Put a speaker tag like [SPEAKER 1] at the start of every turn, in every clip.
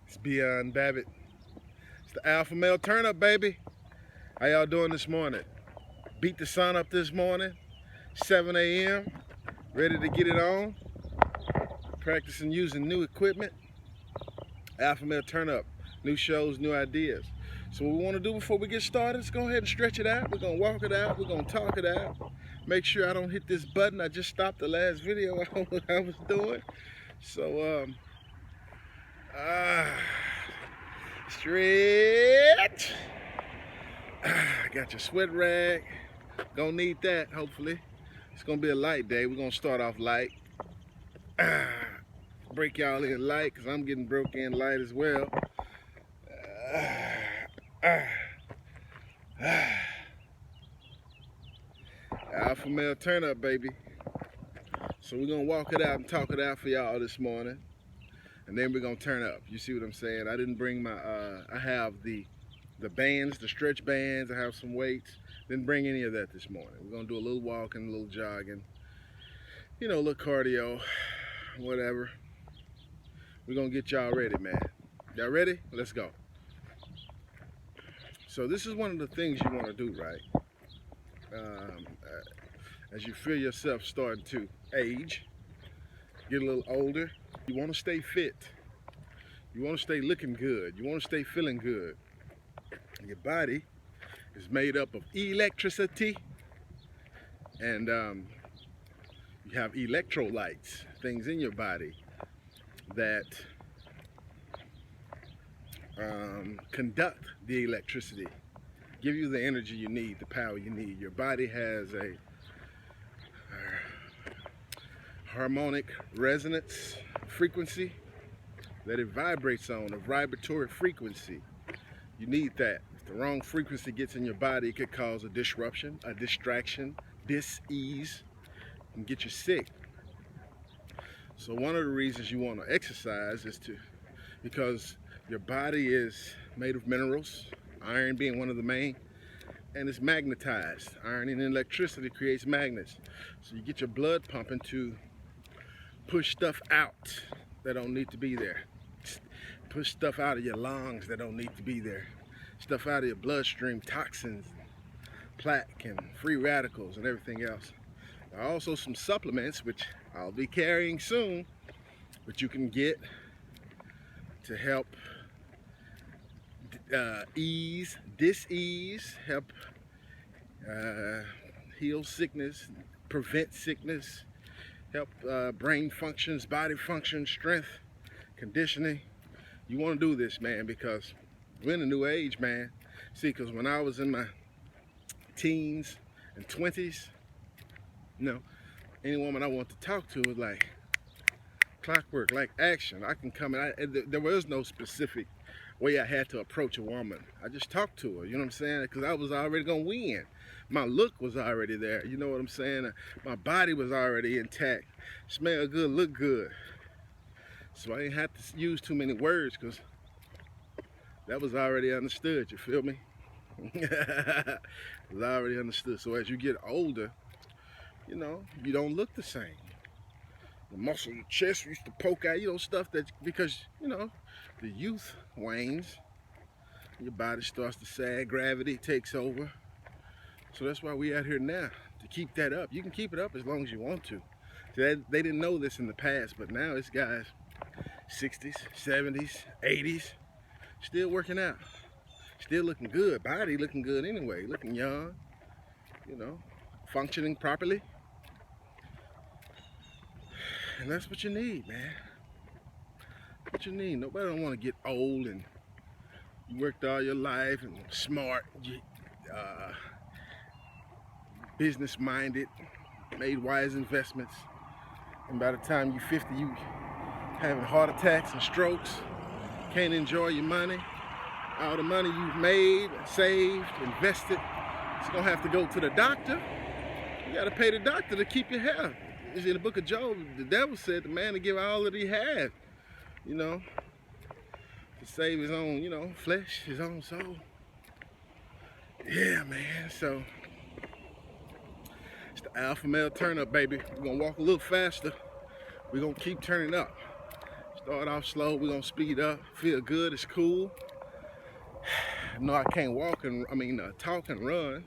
[SPEAKER 1] It's Beyond Babbitt. It's the alpha male turn up, baby. How y'all doing this morning? Beat the sun up this morning, 7 a.m. Ready to get it on. Practicing using new equipment. Alpha male turn up. New shows, new ideas. So what we want to do before we get started is go ahead and stretch it out. We're going to walk it out. We're going to talk it out. Make sure I don't hit this button. I just stopped the last video I was doing. So, stretch. Got your sweat rag. Gonna need that, hopefully. It's gonna be a light day. We're gonna start off light. Break y'all in light, because I'm getting broke in light as well. Alpha male turn up, baby. So we're gonna walk it out and talk it out for y'all this morning. And then we're gonna turn up. You see what I'm saying? I didn't bring my, I have the bands, the stretch bands. I have some weights. Didn't bring any of that this morning. We're gonna do a little walking, a little jogging. You know, a little cardio, whatever. We're gonna get y'all ready, man. Y'all ready? Let's go. So this is one of the things you wanna do, right? As you feel yourself starting to age, get a little older, you wanna stay fit. You wanna stay looking good. You wanna stay feeling good. Your body is made up of electricity, and you have electrolytes, things in your body that conduct the electricity, give you the energy you need, the power you need. Your body has a harmonic resonance frequency that it vibrates on, a vibratory frequency. You need that. If the wrong frequency gets in your body, it could cause a disruption, a distraction, dis-ease, and get you sick. So one of the reasons you want to exercise is because your body is made of minerals, iron being one of the main, and it's magnetized. Iron and electricity creates magnets. So you get your blood pumping to push stuff out that don't need to be there. Push stuff out of your lungs that don't need to be there. Stuff out of your bloodstream, toxins, plaque, and free radicals, and everything else. There are also some supplements, which I'll be carrying soon, but you can get to help dis-ease, help heal sickness, prevent sickness, help brain functions, body function, strength, conditioning. You want to do this, man, because we're in a new age, man. See, because when I was in my teens and 20s, you know, any woman I want to talk to was like clockwork, like action. I can come in. There was no specific way I had to approach a woman. I just talked to her, you know what I'm saying? Because I was already going to win. My look was already there, you know what I'm saying? My body was already intact. Smell good, look good. So I didn't have to use too many words, because that was already understood, you feel me? It was already understood. So as you get older, you know, you don't look the same. The muscle in your chest used to poke out, you know, stuff that, because, you know, the youth wanes, your body starts to sag, gravity takes over. So that's why we out here now, to keep that up. You can keep it up as long as you want to. So they didn't know this in the past, but now it's guys 60s, 70s, 80s, still working out, still looking good, body looking good anyway, looking young, you know, functioning properly. And that's what you need, man. What you need. Nobody don't want to get old and you worked all your life and smart, business-minded, made wise investments, and by the time you're 50, you having heart attacks and strokes, can't enjoy your money. All the money you've made, saved, invested, it's gonna have to go to the doctor. You gotta pay the doctor to keep your health. In the book of Job, the devil said the man to give all that he had, you know, to save his own, you know, flesh, his own soul. Yeah, man, so it's the alpha male turn up, baby. We're gonna walk a little faster. We're gonna keep turning up. It's Start off slow, we're gonna speed up. Feel good, it's cool. No, I can't talk and run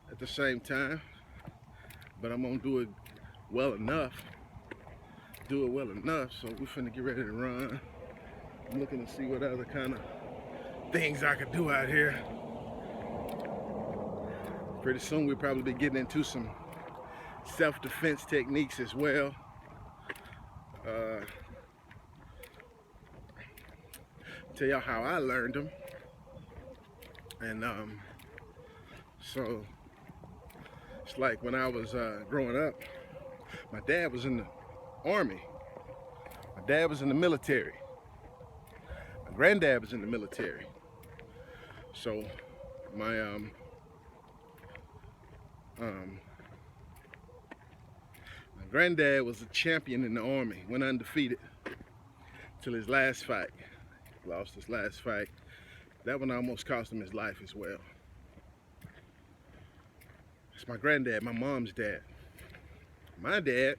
[SPEAKER 1] at the same time, but I'm gonna do it well enough. So we're finna get ready to run. I'm looking to see what other kind of things I could do out here. Pretty soon we'll probably be getting into some self-defense techniques as well. Tell y'all how I learned them. And so it's like when I was growing up, my dad was in the Army. My dad was in the military. My granddad was in the military. So my granddad was a champion in the Army, went undefeated till his last fight. Lost his last fight. That one almost cost him his life as well. It's my granddad, my mom's dad. My dad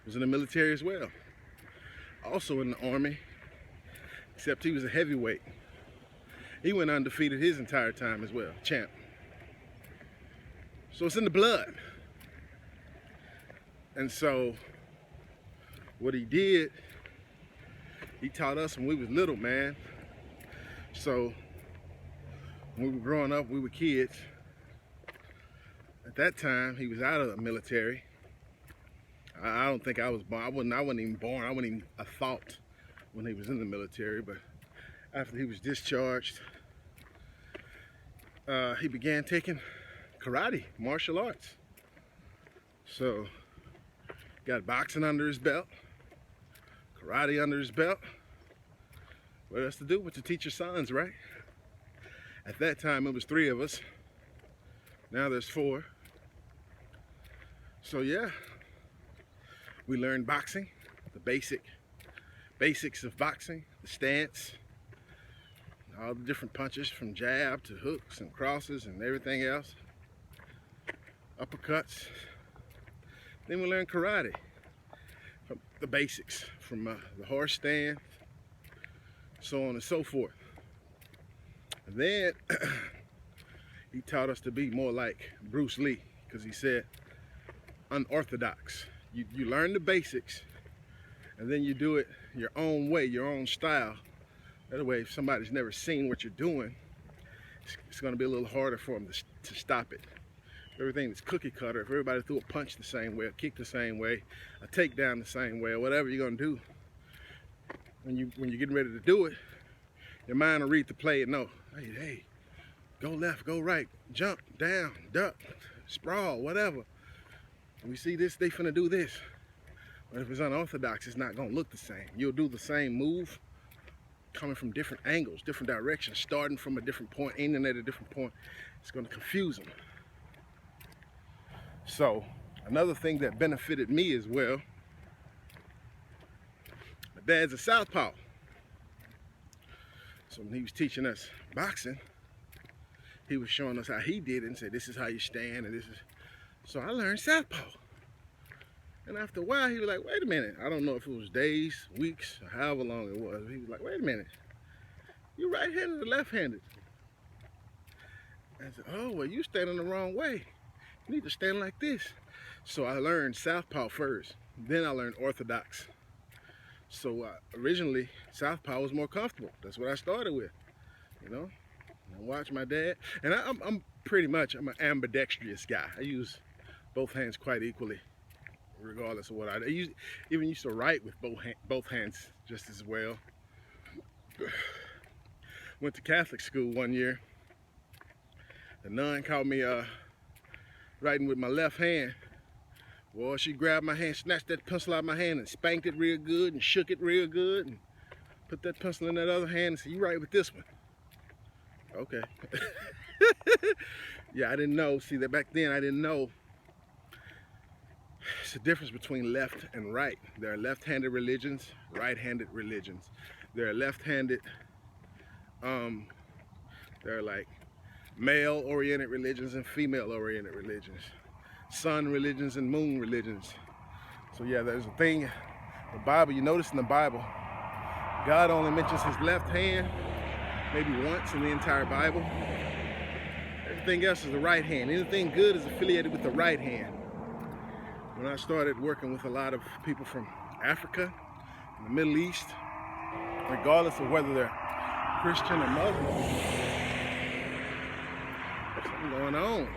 [SPEAKER 1] was in the military as well. Also in the Army, except he was a heavyweight. He went undefeated his entire time as well, champ. So it's in the blood. And so what he did, he taught us when we was little, man. So when we were growing up, we were kids. At that time, he was out of the military. I don't think I was born. I wasn't even born. I wasn't even a thought when he was in the military. But after he was discharged, he began taking karate, martial arts. So got boxing under his belt, karate under his belt. What else to do but to teach your sons, right? At that time, it was 3 of us. Now there's 4. So yeah, we learned boxing, the basics of boxing, the stance, all the different punches from jab to hooks and crosses and everything else, uppercuts. Then we learned karate, from the basics, from the horse stand, so on and so forth. And then he taught us to be more like Bruce Lee, because he said unorthodox. You learn the basics, and then you do it your own way, your own style. That way, if somebody's never seen what you're doing, it's going to be a little harder for them to stop it. Everything that's cookie cutter, if everybody threw a punch the same way, a kick the same way, a takedown the same way, or whatever you're going to do, when you're getting ready to do it, your mind will read the play and know, hey, go left, go right, jump, down, duck, sprawl, whatever. When we see this, they finna do this. But if it's unorthodox, it's not gonna look the same. You'll do the same move, coming from different angles, different directions, starting from a different point, ending at a different point. It's gonna confuse them. So, another thing that benefited me as well, my dad's a southpaw. So when he was teaching us boxing, he was showing us how he did it and said, this is how you stand, and this is. So I learned southpaw. And after a while, he was like, wait a minute. I don't know if it was days, weeks, or however long it was. He was like, wait a minute. You right-handed or left-handed? I said, oh, well, you standing the wrong way. You need to stand like this. So I learned southpaw first. Then I learned orthodox. So originally, southpaw was more comfortable. That's what I started with, you know. I watch my dad, and I'm an ambidextrous guy. I use both hands quite equally, regardless of what I do. Even used to write with both hands just as well. Went to Catholic school one year. The nun caught me writing with my left hand. Well, she grabbed my hand, snatched that pencil out of my hand and spanked it real good and shook it real good and put that pencil in that other hand and said, you write with this one. Okay. Yeah, I didn't know. See, that back then I didn't know. It's the difference between left and right. There are left-handed religions, right-handed religions. There are left-handed, there are like male-oriented religions and female-oriented religions. Sun religions and moon religions. So yeah, there's a thing The Bible, you notice in the Bible, God only mentions his left hand maybe once in the entire Bible. Everything else is the right hand. Anything good is affiliated with the right hand. When I started working with a lot of people from Africa, the Middle East, regardless of whether they're Christian or Muslim, there's something going on.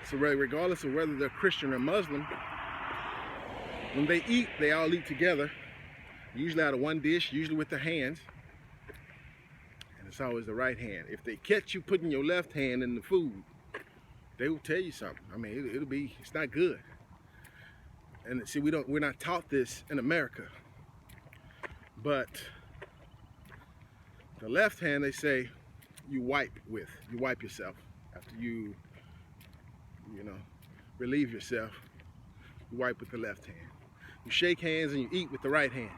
[SPEAKER 1] So regardless of whether they're Christian or Muslim, when they eat, they all eat together, usually out of one dish, usually with their hands. And it's always the right hand. If they catch you putting your left hand in the food, they will tell you something. I mean, it's not good. And see, we're not taught this in America. But the left hand, they say, you wipe yourself after you relieve yourself. You wipe with the left hand. You shake hands and you eat with the right hand.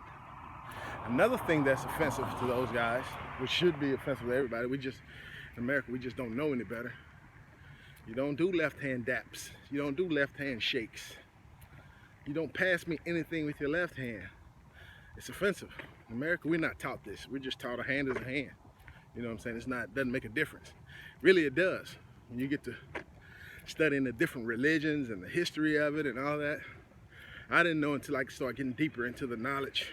[SPEAKER 1] Another thing that's offensive to those guys, which should be offensive to everybody, in America, we just don't know any better. You don't do left hand daps. You don't do left hand shakes. You don't pass me anything with your left hand. It's offensive. In America, we're not taught this. We're just taught a hand is a hand. You know what I'm saying? Doesn't make a difference. Really, it does. When you get to studying the different religions and the history of it and all that, I didn't know until I started getting deeper into the knowledge.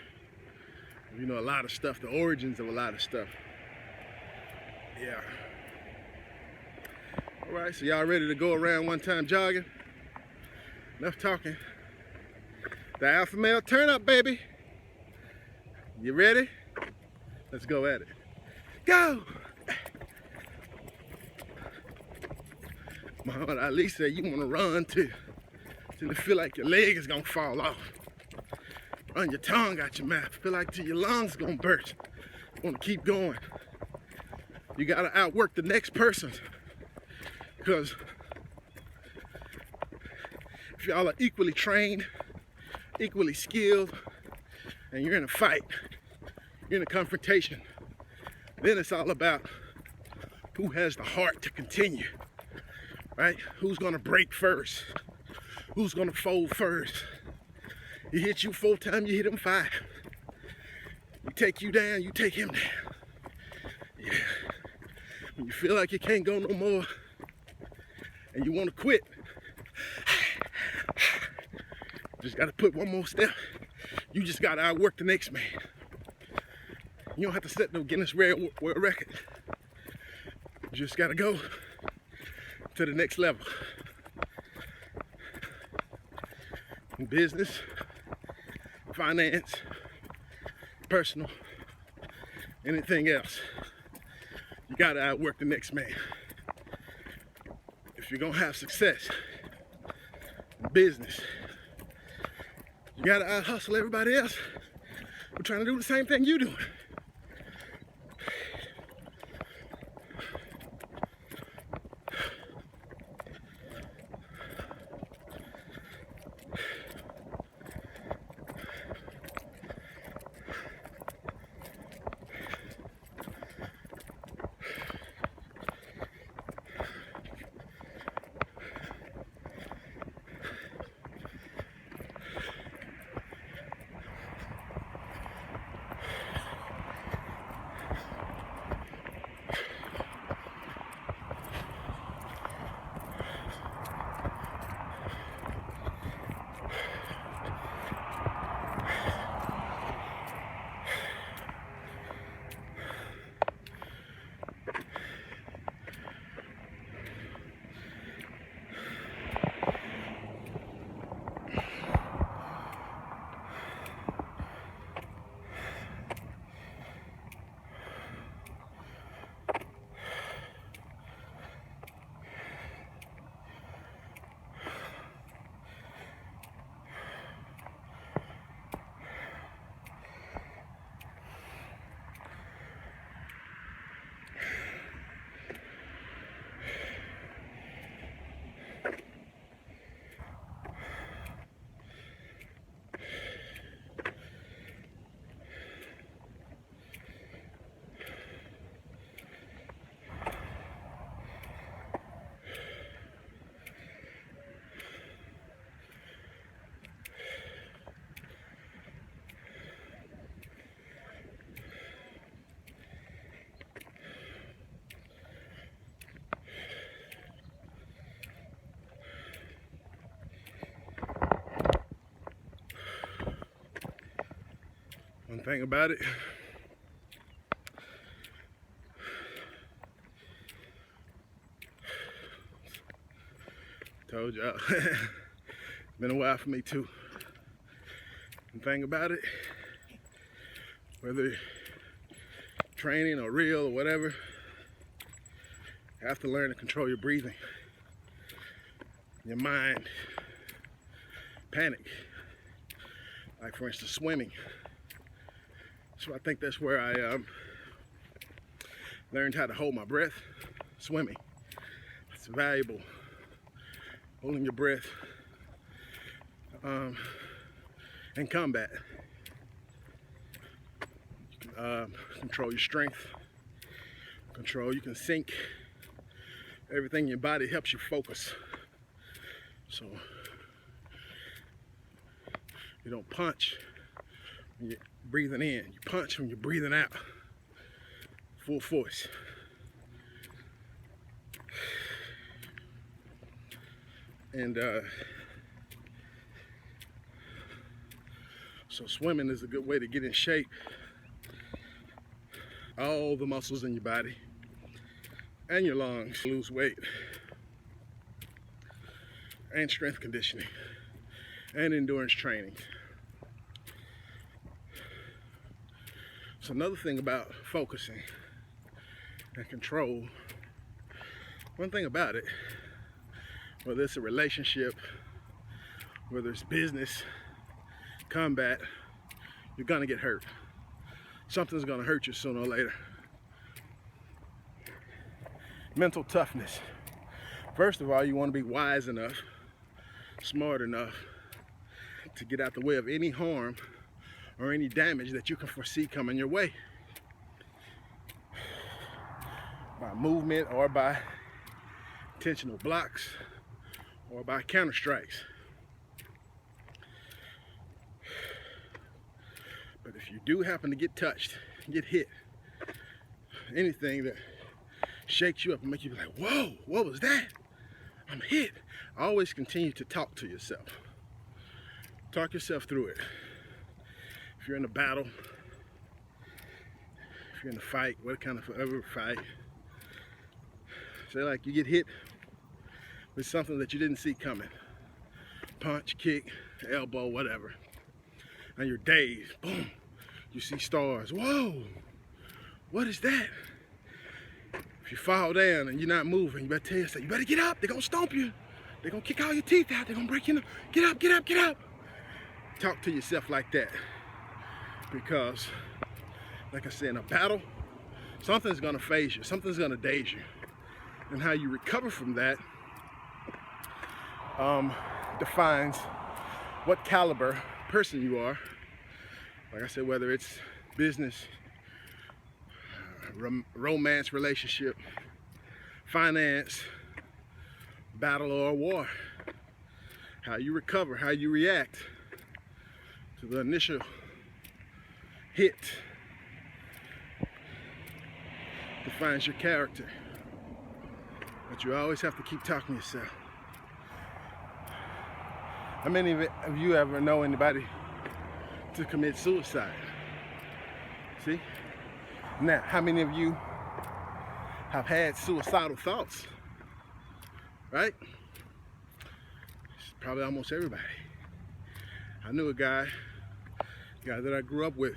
[SPEAKER 1] A lot of stuff, the origins of a lot of stuff. Yeah. All right, so y'all ready to go around one time jogging? Enough talking. The alpha male, turn up, baby. You ready? Let's go at it. Go! Muhammad Ali said you want to run till you feel like your leg is going to fall off. Run your tongue out your mouth. Feel like till your lungs going to burst. You want to keep going. You got to outwork the next person. Because if y'all are equally trained, equally skilled, and you're in a fight, you're in a confrontation, then it's all about who has the heart to continue, right? Who's gonna break first? Who's gonna fold first? He hit you 4 times, you hit him 5. He take you down, you take him down. Yeah. When you feel like you can't go no more and you wanna quit, just gotta put one more step. You just gotta outwork the next man. You don't have to set no Guinness World Record. You just gotta go to the next level. In business, finance, personal, anything else, you gotta outwork the next man. If you're gonna have success in business, you gotta out-hustle everybody else. We're trying to do the same thing you doing. One thing about it, told y'all, it's been a while for me too. One thing about it, whether training or real or whatever, you have to learn to control your breathing, your mind, panic. Like for instance, swimming. So I think that's where I learned how to hold my breath. Swimming. It's valuable. Holding your breath in combat. You can control your strength. You can sink. Everything in your body helps you focus. So you don't punch when you're breathing in. You punch when you're breathing out. Full force. And so swimming is a good way to get in shape. All the muscles in your body and your lungs, lose weight, and strength conditioning, and endurance training. So another thing about focusing and control, one thing about it, whether it's a relationship, whether it's business, combat, you're gonna get hurt. Something's gonna hurt you sooner or later. Mental toughness. First of all, you wanna be wise enough, smart enough to get out the way of any harm or any damage that you can foresee coming your way. By movement or by intentional blocks or by counter strikes. But if you do happen to get touched, get hit, anything that shakes you up and makes you be like, whoa, what was that? I'm hit. Always continue to talk to yourself. Talk yourself through it. If you're in a battle, if you're in a fight, what kind of ever fight, say like you get hit with something that you didn't see coming. Punch, kick, elbow, whatever. And you're dazed. Boom. You see stars. Whoa. What is that? If you fall down and you're not moving, you better tell yourself, you better get up. They're going to stomp you. They're going to kick all your teeth out. They're going to break your nose. Get up, get up, get up. Talk to yourself like that. Because, like I said, in a battle, something's going to phase you. Something's going to daze you. And how you recover from that defines what caliber person you are. Like I said, whether it's business, romance, relationship, finance, battle or war. How you recover, how you react to the initial hit defines your character. But you always have to keep talking to yourself. How many of you ever know anybody to commit suicide? See? Now, how many of you have had suicidal thoughts? Right? It's probably almost everybody. I knew a guy that I grew up with.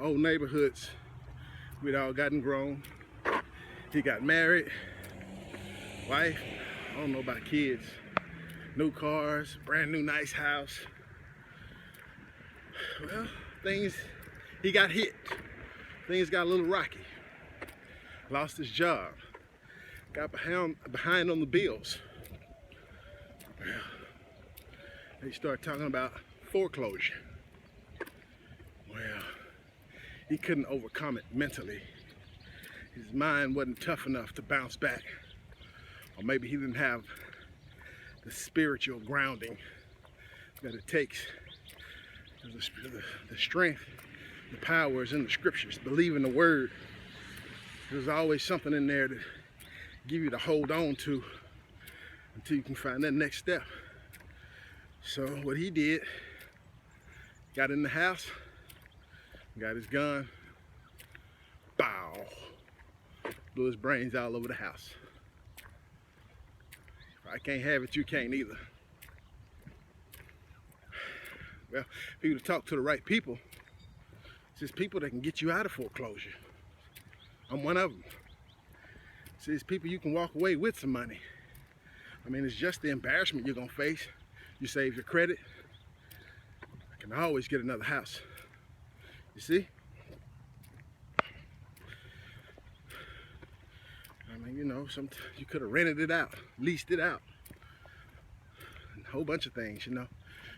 [SPEAKER 1] Old neighborhoods. We'd all gotten grown. He got married, wife, I don't know about kids, new cars, brand new nice house. Well, he got hit. Things got a little rocky. Lost his job. Got behind on the bills. Well, they started talking about foreclosure. Well, he couldn't overcome it mentally. His mind wasn't tough enough to bounce back. Or maybe he didn't have the spiritual grounding that it takes. The strength, the power is in the scriptures. Believe in the word. There's always something in there to give you to hold on to until you can find that next step. So what he did, Got in the house, got his gun, bow, blew his brains all over the house. If I can't have it, you can't either. Well, if you talk to the right people, it's just people that can get you out of foreclosure. I'm one of them. See, it's people you can walk away with some money. I mean, it's just the embarrassment you're gonna face. You save your credit, I can always get another house. You see? I mean, you know, you could have rented it out, leased it out. And a whole bunch of things, you know.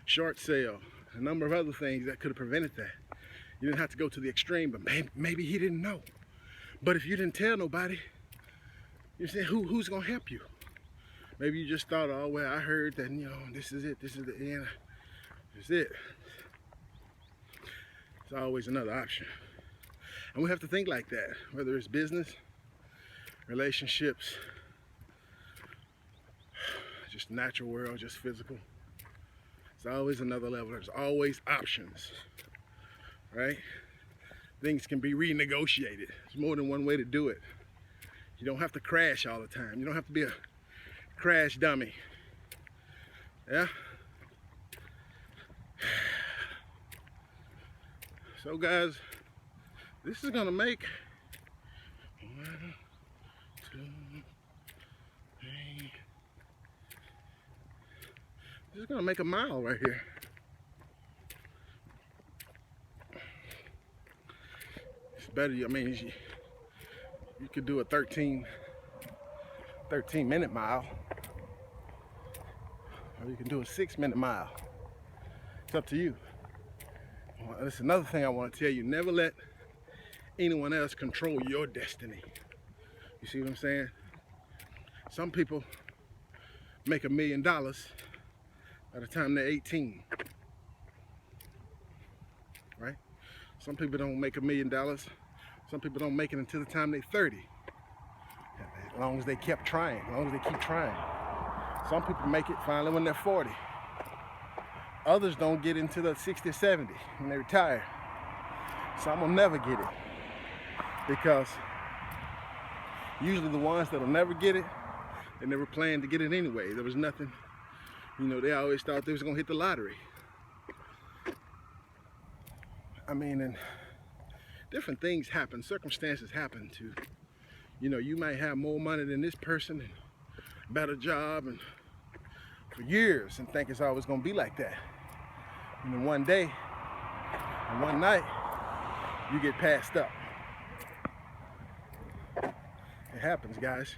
[SPEAKER 1] Short sale, a number of other things that could have prevented that. You didn't have to go to the extreme, but maybe he didn't know. But if you didn't tell nobody, you say, who's gonna help you? Maybe you just thought, oh, well, I heard that, you know, this is it, this is the end. This is it. It's always another option. And we have to think like that, whether it's business, relationships, just natural world, just physical. It's always another level. There's always options, right? Things can be renegotiated. There's more than one way to do it. You don't have to crash all the time. You don't have to be a crash dummy. Yeah? So guys, this is gonna make 1, 2, 3. This is gonna make a mile right here. It's better, I mean, you could do a 13-minute mile, or you can do a 6-minute mile. It's up to you. Well, that's another thing I want to tell you. Never let anyone else control your destiny. You see what I'm saying? Some people make $1 million by the time they're 18. Right? Some people don't make $1 million. Some people don't make it until the time they're 30. As long as they kept trying, as long as they keep trying. Some people make it finally when they're 40. Others don't get into the 60 or 70 when they retire. Some will never get it. Because usually the ones that'll never get it, they never planned to get it anyway. There was nothing, you know, they always thought they was gonna hit the lottery. I mean, and different things happen, circumstances happen to, you know, you might have more money than this person and a better job and for years and think it's always gonna be like that. And then one day, and one night, you get passed up. It happens, guys.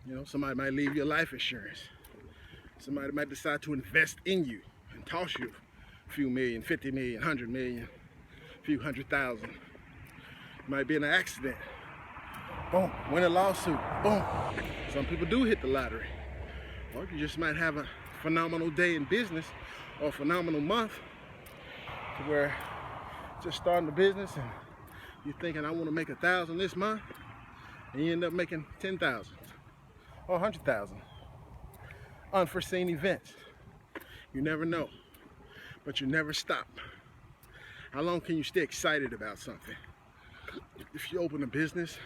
[SPEAKER 1] You know, somebody might leave your life insurance. Somebody might decide to invest in you and toss you a few million, 50 million, 100 million, a few 100,000. You might be in an accident. Boom, win a lawsuit. Boom. Some people do hit the lottery. Or you just might have a phenomenal day in business or a phenomenal month to where just starting the business and you're thinking, I want to make 1,000 this month, and you end up making 10,000 or 100,000. Unforeseen events. You never know, but you never stop. How long can you stay excited about something? If you open a business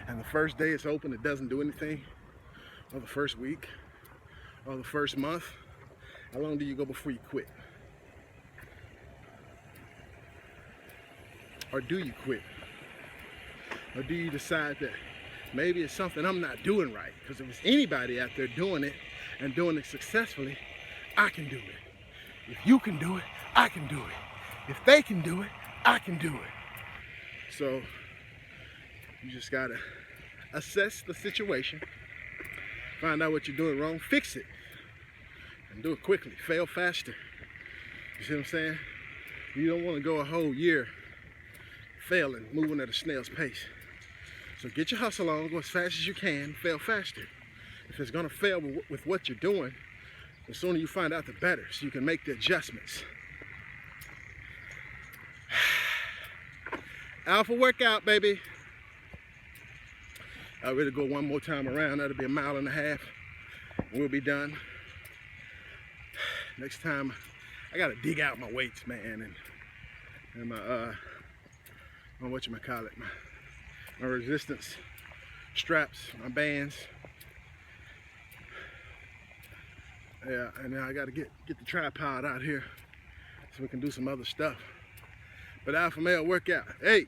[SPEAKER 1] and the first day it's open, it doesn't do anything, or the first week, or the first month, how long do you go before you quit? Or do you quit? Or do you decide that maybe it's something I'm not doing right? Because if there's anybody out there doing it and doing it successfully, I can do it. If you can do it, I can do it. If they can do it, I can do it. So you just gotta assess the situation, find out what you're doing wrong, fix it, and do it quickly. Fail faster. You see what I'm saying? You don't want to go a whole year failing, moving at a snail's pace. So get your hustle on, go as fast as you can, fail faster. If it's gonna fail with what you're doing, the sooner you find out, the better, so you can make the adjustments. Alpha workout, baby. I'll really go one more time around. That'll be 1.5 miles, and we'll be done. next time I gotta dig out my weights, man, and my my resistance straps, my bands. Yeah, and now I gotta get the tripod out here so we can do some other stuff. But alpha male workout, hey.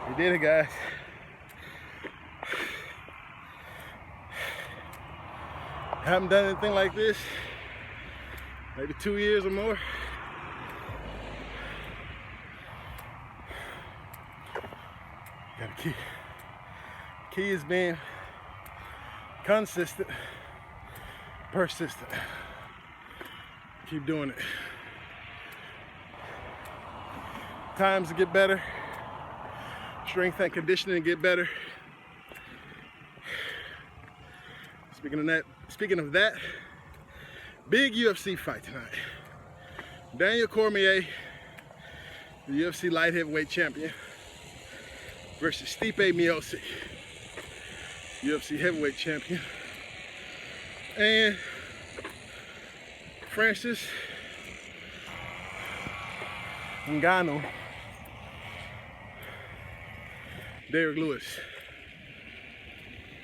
[SPEAKER 1] We did it, guys. Haven't done anything like this maybe 2 years or more. Got a key. Key is being consistent, persistent. Keep doing it. Times to get better. Strength and conditioning get better. Speaking of that, big UFC fight tonight. Daniel Cormier, the UFC light heavyweight champion, versus Stipe Miocic, UFC heavyweight champion, and Francis Ngannou, Derrick Lewis,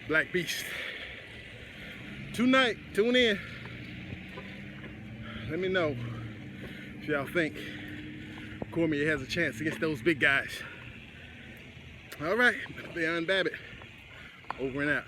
[SPEAKER 1] Black Beast. Tonight, tune in. Let me know if y'all think Cormier has a chance against those big guys. All right, Beyond Babbitt, over and out.